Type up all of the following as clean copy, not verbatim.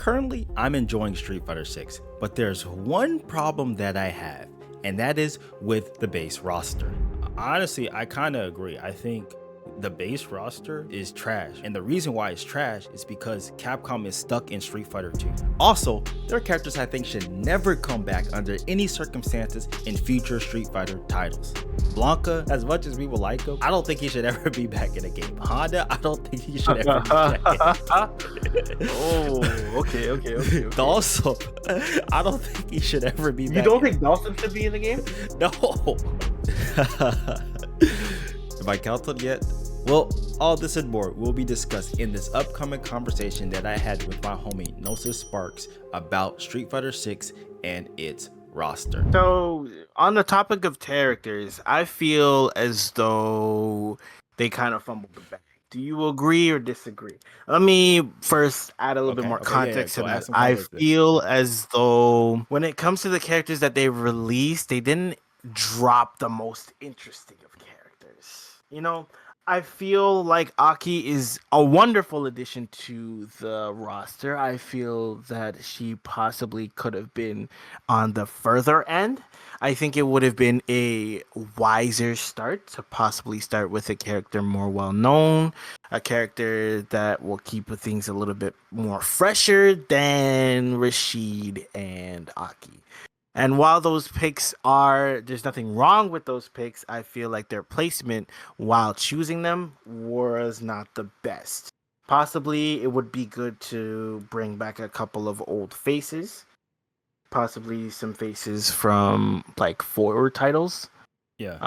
Currently, I'm enjoying Street Fighter 6, but there's one problem that I have, and that is with the base roster. Honestly, I kind of agree. I think the base roster is trash, and the reason why it's trash is because Capcom is stuck in Street Fighter 2. Also, there are characters I think should never come back under any circumstances in future Street Fighter titles. Blanca, as much as we would like him, I don't think he should ever be back in the game. Honda, I don't think he should ever be back. Okay. Dawson, I don't think he should ever be back. You don't think Dawson should be in the game? No. Have I counted yet? Well, all this and more will be discussed in this upcoming conversation that I had with my homie Gnosis Sparks about Street Fighter 6 and its roster. So, on the topic of characters, I feel as though they kind of fumbled the bag. Do you agree or disagree? Let me first add a little bit more context to that. I feel as though when it comes to the characters that they released, they didn't drop the most interesting of characters. You know, I feel like Aki is a wonderful addition to the roster. I feel that she possibly could have been on the further end. I think it would have been a wiser start to possibly start with a character more well known, a character that will keep things a little bit more fresher than Rashid and Aki. And while those picks there's nothing wrong with those picks, I feel like their placement while choosing them was not the best. Possibly it would be good to bring back a couple of old faces, possibly some faces from like forward titles. Yeah.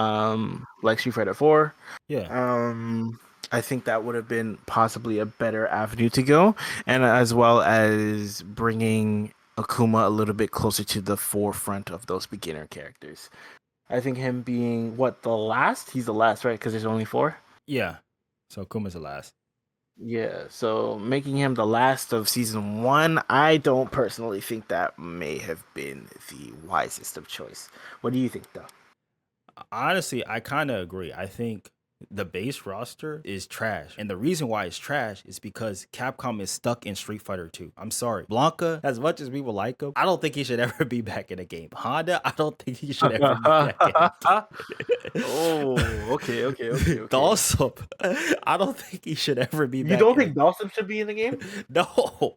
Like Street Fighter 4. Yeah. I think that would have been possibly a better avenue to go, and as well as bringing Akuma a little bit closer to the forefront of those beginner characters. I think him being he's the last, right? Because there's only 4. Yeah. So Akuma's the last. Yeah. So making him the last of season 1, I don't personally think that may have been the wisest of choice. What do you think, though? Honestly, I kind of agree. I think the base roster is trash, and the reason why it's trash is because Capcom is stuck in Street Fighter 2. I'm sorry, Blanca, as much as we would like him, I don't think he should ever be back in the game. Honda, I don't think he should ever be back in the game. Okay. Dawson, I don't think he should ever be back. You don't think Dawson should be in the game? No.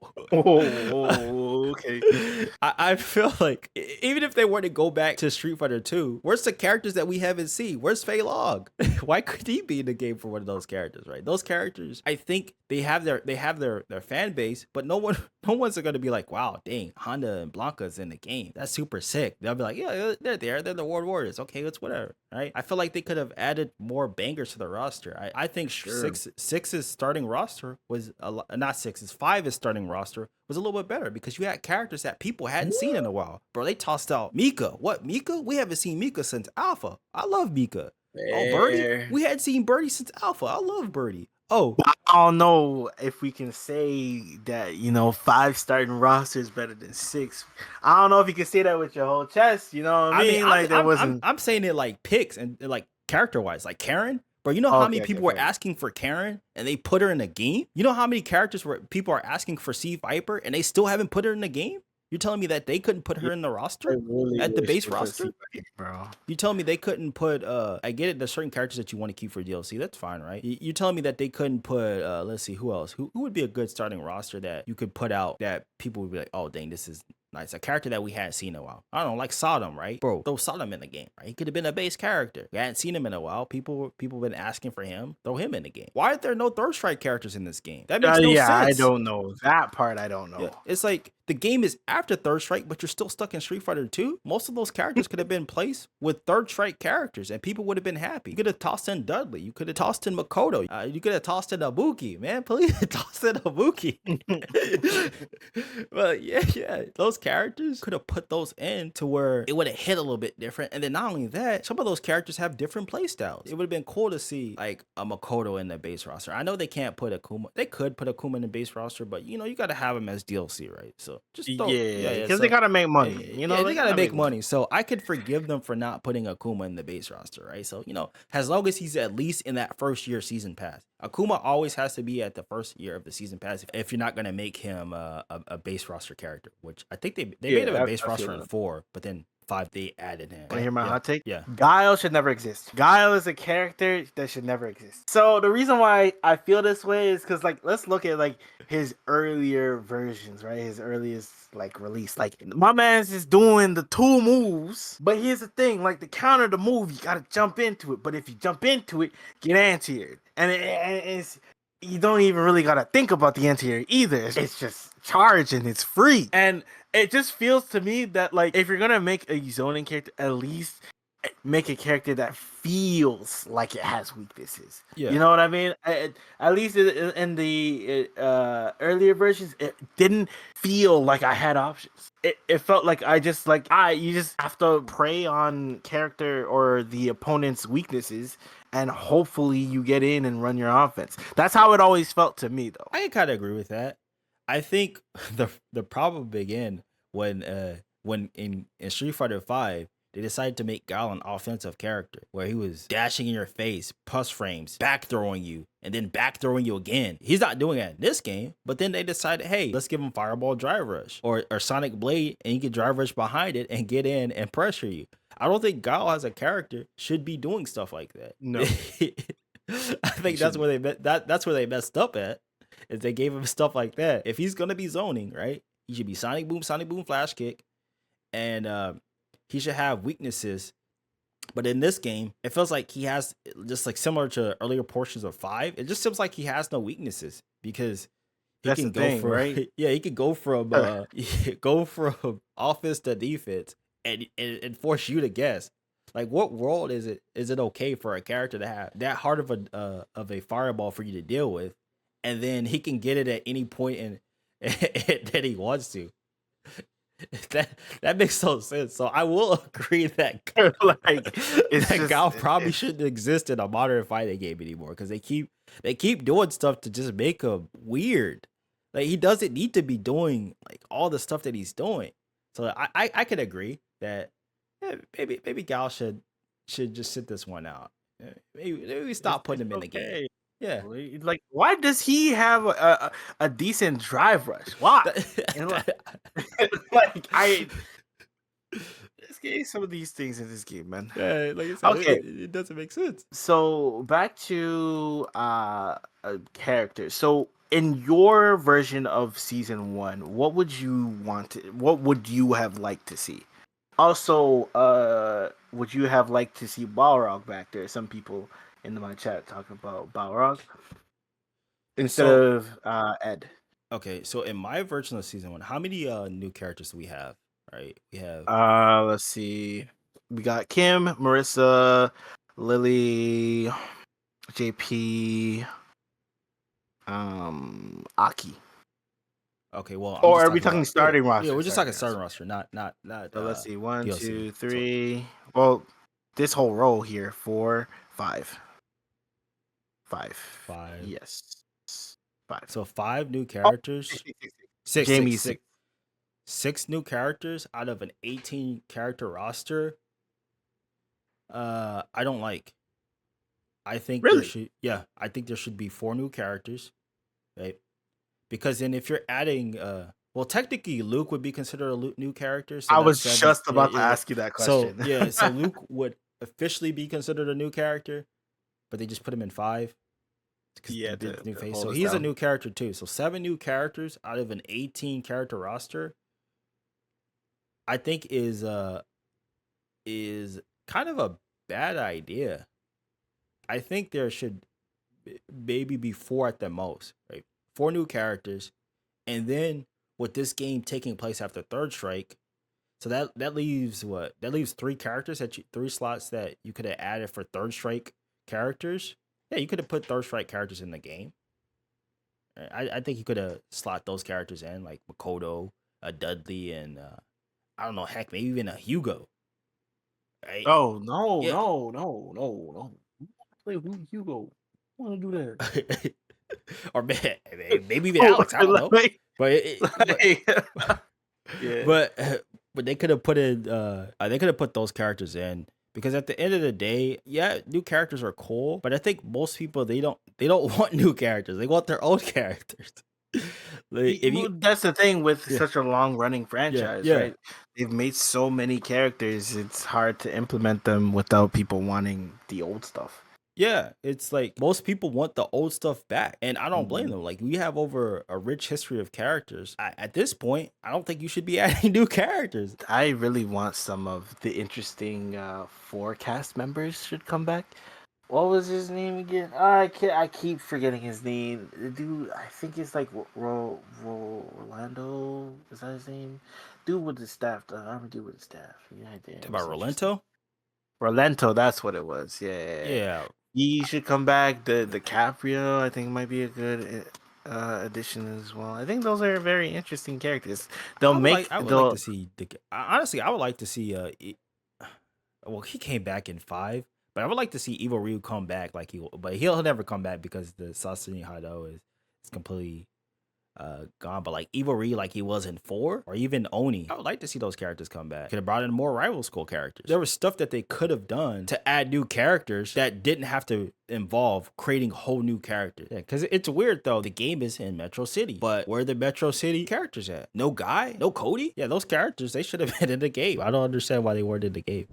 Okay. I feel like even if they were to go back to Street Fighter 2, where's the characters that we haven't seen? Where's Fei Long? Why could he be in the game for one of those characters, right? Those characters, I think they have their fan base, but no one's gonna be like, wow, dang, Honda and Blanca's in the game. That's super sick. They'll be like, yeah, they're there. They're the World Warriors. Okay, it's whatever, right? I feel like they could have added more bangers to the roster. I think six's starting roster was not six's 5's starting roster was a little bit better because you had characters that people hadn't seen in a while. Bro, they tossed out Mika. What, Mika? We haven't seen Mika since Alpha. I love Mika. Oh, Birdie? We hadn't seen Birdie since Alpha. I love Birdie. Oh, I don't know if we can say that, 5 starting roster is better than 6. I don't know if you can say that with your whole chest. You know what I mean? I'm saying it like picks and like character wise, like Karen. Bro, you know how many people were asking for Karen and they put her in a game? You know how many characters people are asking for C Viper and they still haven't put her in the game? You're telling me that they couldn't put her in the roster at the base roster? Bro. You telling me they couldn't put, I get it, there's certain characters that you want to keep for DLC. That's fine, right? You're telling me that they couldn't put, let's see, who else? Who would be a good starting roster that you could put out that people would be like, oh, dang, this is nice. A character that we hadn't seen in a while. I don't know, like Sodom, right? Bro, throw Sodom in the game, right? He could have been a base character. We hadn't seen him in a while. People been asking for him. Throw him in the game. Why are there no Third Strike characters in this game? That makes no sense. I don't know. That part I don't know. Yeah. It's like the game is after Third Strike, but you're still stuck in Street Fighter 2. Most of those characters could have been placed with Third Strike characters and people would have been happy. You could have tossed in Dudley. You could have tossed in Makoto. You could have tossed in Ibuki. Man, please toss in Ibuki. But yeah. Those characters could have put those in to where it would have hit a little bit different. And then not only that, some of those characters have different play styles. It would have been cool to see like a Makoto in the base roster. I know they can't put Akuma. They could put Akuma in the base roster, but you got to have him as DLC, right? So just because they gotta make money. They gotta make money. So I could forgive them for not putting Akuma in the base roster, right? So as long as he's at least in that first year season pass, Akuma always has to be at the first year of the season pass if you're not gonna make him a base roster character. Which I think they made him a base roster in 4, but then 5 they added him. Want to hear my hot take? Yeah. Guile should never exist. Guile is a character that should never exist. So the reason why I feel this way is because like let's look at like his earlier versions, right? His earliest like release. Like my man's just doing the 2 moves. But here's the thing, like to counter the move, you gotta jump into it. But if you jump into it, get anti-aired. And it's you don't even really gotta think about the anti-air either. It's just charge and it's free. And it just feels to me that like if you're gonna make a zoning character, at least make a character that feels like it has weaknesses. Yeah. You know what I mean? At least in the earlier versions, it didn't feel like I had options. It felt like you just have to prey on character or the opponent's weaknesses, and hopefully you get in and run your offense. That's how it always felt to me, though. I kind of agree with that. I think the problem began when in Street Fighter V they decided to make Guile an offensive character where he was dashing in your face, pus frames, back throwing you, and then back throwing you again. He's not doing that in this game, but then they decided, hey, let's give him Fireball Drive Rush or Sonic Blade, and you can Drive Rush behind it and get in and pressure you. I don't think Guile as a character should be doing stuff like that. No. I think that's where they messed up at. Is they gave him stuff like that. If he's gonna be zoning, right, he should be Sonic Boom, Flash Kick, and he should have weaknesses. But in this game, it feels like he has, just like similar to earlier portions of 5, it just seems like he has no weaknesses because he can go from right. Yeah, he can go from offense to defense and force you to guess. Like, what world is it okay for a character to have that hard of a fireball for you to deal with, and then he can get it at any point and that he wants to? That makes no sense. So I will agree that Guile probably shouldn't exist in a modern fighting game anymore because they keep doing stuff to just make him weird. Like, he doesn't need to be doing like all the stuff that he's doing. So I could agree that maybe Guile should just sit this one out. Maybe stop putting him in the game. Yeah, like why does he have a decent drive rush? Why? This game, some of these things in this game, man. Yeah, like I said, okay, it doesn't make sense. So back to characters. So in your version of season 1, what would you have liked to see? Also, would you have liked to see Balrog back there? Some people in my chat talking about Balrog instead of Ed. Okay, so in my version of season 1, how many new characters do we have? Right, we have. Let's see. We got Kim, Marissa, Lily, JP, Aki. Okay, well, or are we talking starting roster? Yeah, we're just talking starting roster, not. So let's see, 1, DLC. 2, 3. Well, this whole row here, 4, 5. 5. Yes. 5. So 5 new characters. 6. Jamie 6. 6 new characters out of an 18 character roster. I don't like. I think really? I think there should be 4 new characters, right? Because then if you're adding, well, technically Luke would be considered a new character. So I was just about to ask you that question. So Luke would officially be considered a new character, but they just put him in 5. Yeah, new face. So he's a new character too. So 7 new characters out of an 18 character roster, I think is kind of a bad idea. I think there should maybe be 4 at the most, right? 4 new characters, and then with this game taking place after Third Strike, so that leaves what? That leaves 3 characters 3 slots that you could have added for Third Strike characters. Yeah, you could have put Third Strike characters in the game. I think you could have slot those characters in, like Makoto, Dudley, and I don't know, heck, maybe even a Hugo. Right? Oh no. Play Hugo. I want to do that. Or maybe even Alex. I don't know. But they could have put in. They could have put those characters in because at the end of the day, yeah, new characters are cool. But I think most people they don't They don't want new characters. They want their old characters. Like, if you, That's the thing with yeah, such a long running franchise, yeah. right? They've made so many characters, it's hard to implement them without people wanting the old stuff. Yeah, it's like most people want the old stuff back, and I don't blame Mhm. them. Like, we have over a rich history of characters. At this point, I don't think you should be adding new characters. I really want some of the interesting four cast members should come back. What was his name again? I keep forgetting his name. The dude, I think it's like Rolando. Is that his name? Dude with the staff. The army dude with the staff. Yeah, Talk about Rolento? Rolento, that's what it was. Yeah. Yeah. He should come back. The DiCaprio, I think, might be a good addition as well. I think those are very interesting characters. I would like to see honestly, I would like to see well, he came back in 5, but I would like to see Evil Ryu come back but he'll never come back because the Sasune Hado is completely gone. But like Evil Ryu, like he was in 4, or even Oni, I would like to see those characters come back. Could have brought in more rival school characters. There was stuff that they could have done to add new characters that didn't have to involve creating whole new characters. Yeah, because it's weird though. The game is in Metro City, but where are the Metro City characters at? No Guy, no Cody. Yeah, those characters, they should have been in the game. I don't understand why they weren't in the game.